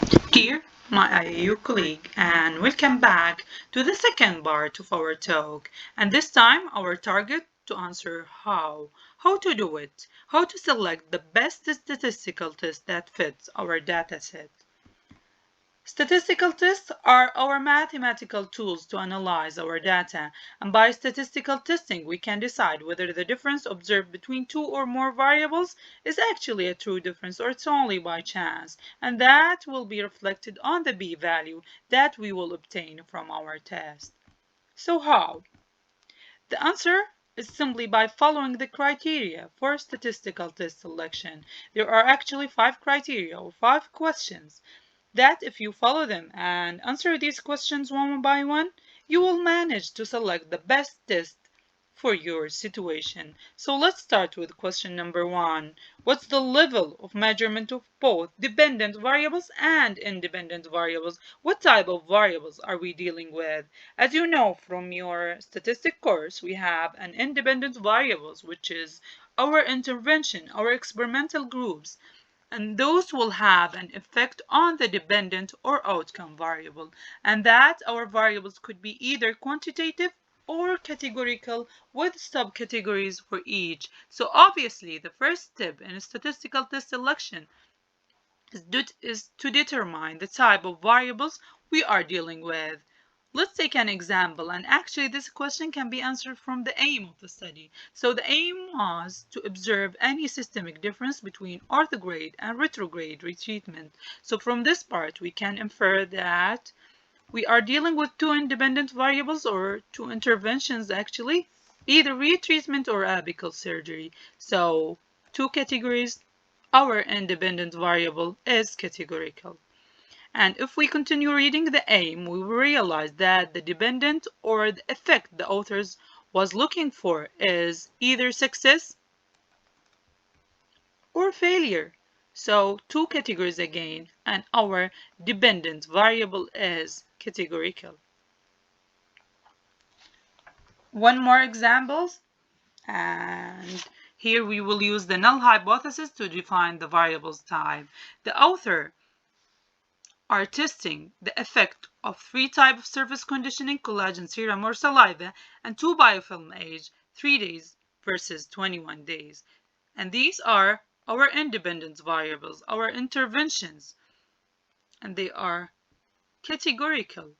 Dear my IAU colleague, and welcome back to the second part of our talk. And this time our target to answer how to do it, how to select the best statistical test that fits our data set. Statistical tests are our mathematical tools to analyze our data, and by statistical testing we can decide whether the difference observed between two or more variables is actually a true difference or it's only by chance, and that will be reflected on the p-value that we will obtain from our test. So how? The answer is simply by following the criteria for statistical test selection. There are actually 5 criteria or 5 questions that if you follow them and answer these questions one by one, you will manage to select the best test for your situation. So let's start with question number 1. What's the level of measurement of both dependent variables and independent variables? What type of variables are we dealing with? As you know from your statistic course, we have an independent variables, which is our intervention, our experimental groups, and those will have an effect on the dependent or outcome variable, and that our variables could be either quantitative or categorical with subcategories for each. So obviously the first step in statistical test selection is to determine the type of variables we are dealing with. Let's take an example, and actually this question can be answered from the aim of the study. So the aim was to observe any systemic difference between orthograde and retrograde retreatment. So from this part we can infer that we are dealing with two independent variables or two interventions actually, either retreatment or apical surgery. So two categories, our independent variable is categorical. And if we continue reading the aim, we will realize that the dependent or the effect the authors was looking for is either success or failure. So two categories again, and our dependent variable is categorical. One more example, and here we will use the null hypothesis to define the variables type. The author are testing the effect of 3 types of surface conditioning, collagen serum or saliva, and 2 biofilm age, 3 days versus 21 days. And these are our independent variables, our interventions, and they are categorical.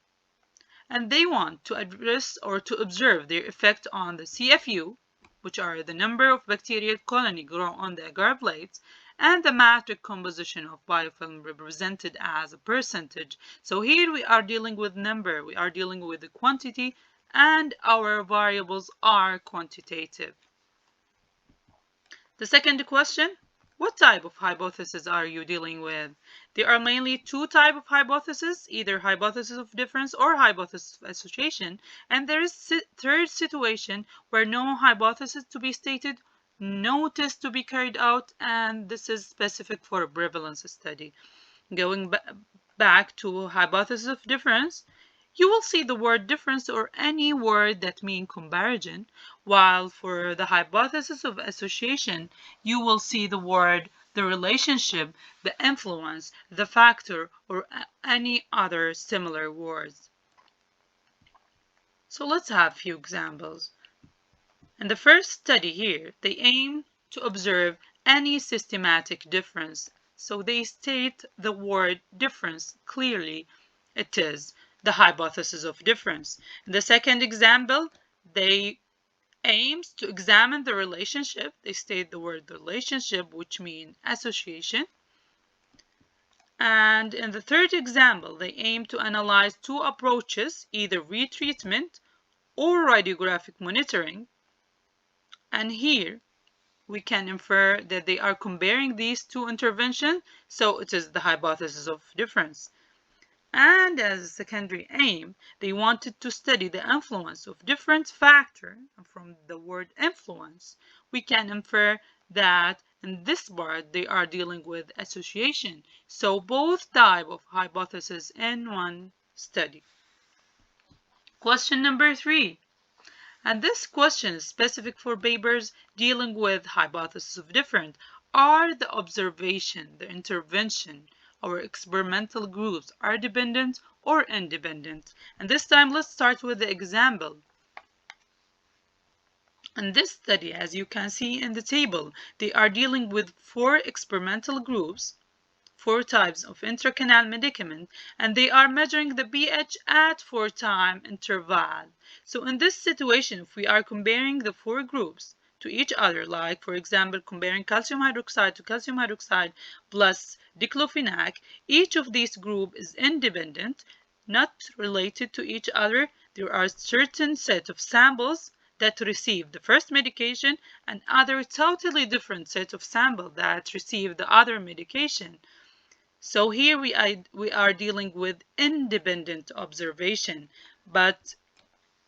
And they want to address or to observe their effect on the CFU, which are the number of bacterial colony grow on the agar plates, and the matrix composition of biofilm represented as a percentage. So here we are dealing with number, we are dealing with the quantity, and our variables are quantitative. The second question, what type of hypothesis are you dealing with? There are mainly 2 types of hypothesis, either hypothesis of difference or hypothesis of association, and there is a third situation where no hypothesis to be stated, no test to be carried out, and this is specific for a prevalence study. Going back to hypothesis of difference, you will see the word difference or any word that means comparison, while for the hypothesis of association, you will see the word, the relationship, the influence, the factor, or any other similar words. So let's have a few examples. In the first study here, they aim to observe any systematic difference. So they state the word difference clearly. It is the hypothesis of difference. In the second example, they aims to examine the relationship. They state the word relationship, which means association. And in the third example, they aim to analyze 2 approaches, either retreatment or radiographic monitoring. And here we can infer that they are comparing these 2 interventions, so it is the hypothesis of difference. And as a secondary aim, they wanted to study the influence of different factors. From the word influence, we can infer that in this part they are dealing with association. So both types of hypothesis in one study. Question number 3. And this question is specific for papers dealing with hypothesis of difference. Are the observation, the intervention, our experimental groups are dependent or independent. And this time, let's start with the example. In this study, as you can see in the table, they are dealing with 4 experimental groups, 4 types of intracanal medicament, and they are measuring the pH at 4-time interval. So in this situation, if we are comparing the 4 groups to each other, like for example comparing calcium hydroxide to calcium hydroxide plus diclofenac, each of these groups is independent, not related to each other. There are certain set of samples that receive the first medication and other totally different set of samples that receive the other medication. So here we are dealing with independent observation. But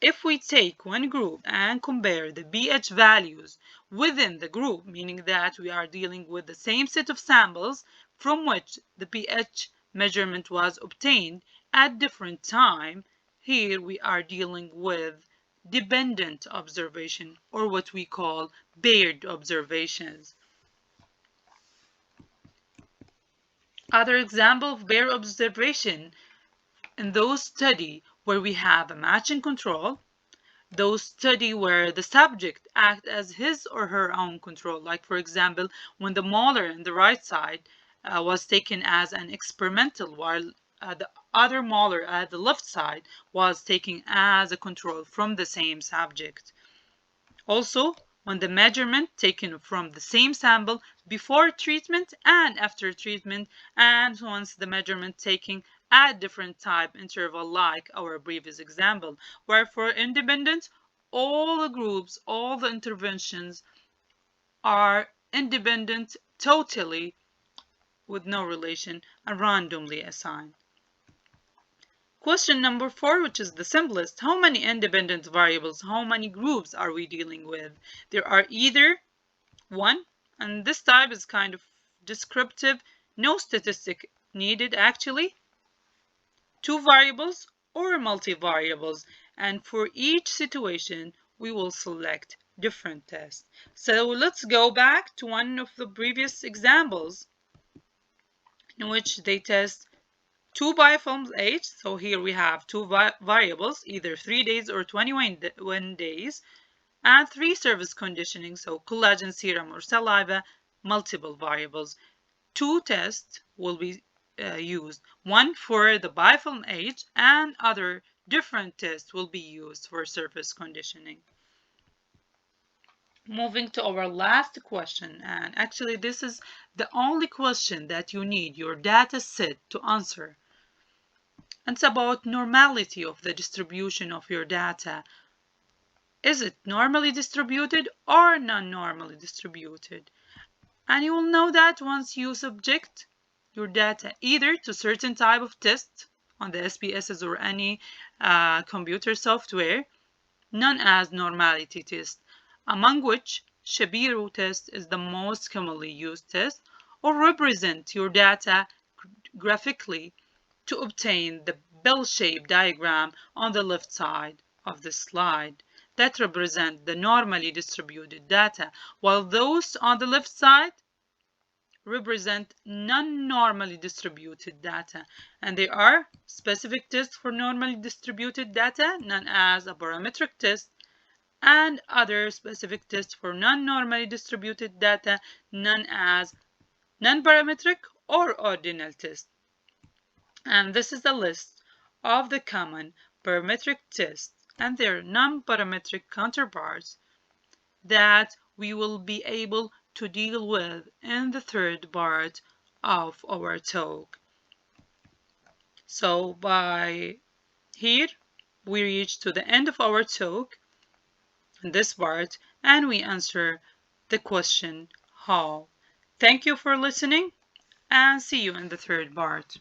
if we take one group and compare the pH values within the group, meaning that we are dealing with the same set of samples from which the pH measurement was obtained at different time, here we are dealing with dependent observation, or what we call paired observations. Other example of paired observation in those study where we have a matching control, those study where the subject act as his or her own control, like for example when the molar in the right side was taken as an experimental, while the other molar at the left side was taken as a control from the same subject. Also, when the measurement taken from the same sample before treatment and after treatment, and once the measurement taken at different time interval, like our previous example, where for independent, all the groups, all the interventions are independent totally with no relation and randomly assigned. Question number 4, which is the simplest. How many independent variables, how many groups are we dealing with? There are either 1, and this type is kind of descriptive, no statistic needed actually, 2 variables or multivariables, and for each situation we will select different tests. So let's go back to one of the previous examples in which they test 2 biofilms age. So here we have 2 variables, either 3 days or 21 days, and 3 surface conditioning, so collagen serum or saliva, multiple variables. 2 tests will be used, one for the biofilm age and other different tests will be used for surface conditioning. Moving to our last question, and actually this is the only question that you need your data set to answer. It's about normality of the distribution of your data. Is it normally distributed or non-normally distributed? And you will know that once you subject your data either to certain type of test on the SPSS or any computer software known as normality test, among which Shapiro test is the most commonly used test, or represent your data graphically to obtain the bell-shaped diagram on the left side of the slide that represent the normally distributed data, while those on the left side represent non-normally distributed data. And there are specific tests for normally distributed data known as a parametric test, and other specific tests for non-normally distributed data known as non-parametric or ordinal test. And this is a list of the common parametric tests and their non-parametric counterparts that we will be able to deal with in the third part of our talk. So by here we reach to the end of our talk in this part, and we answer the question how. Thank you for listening and see you in the third part.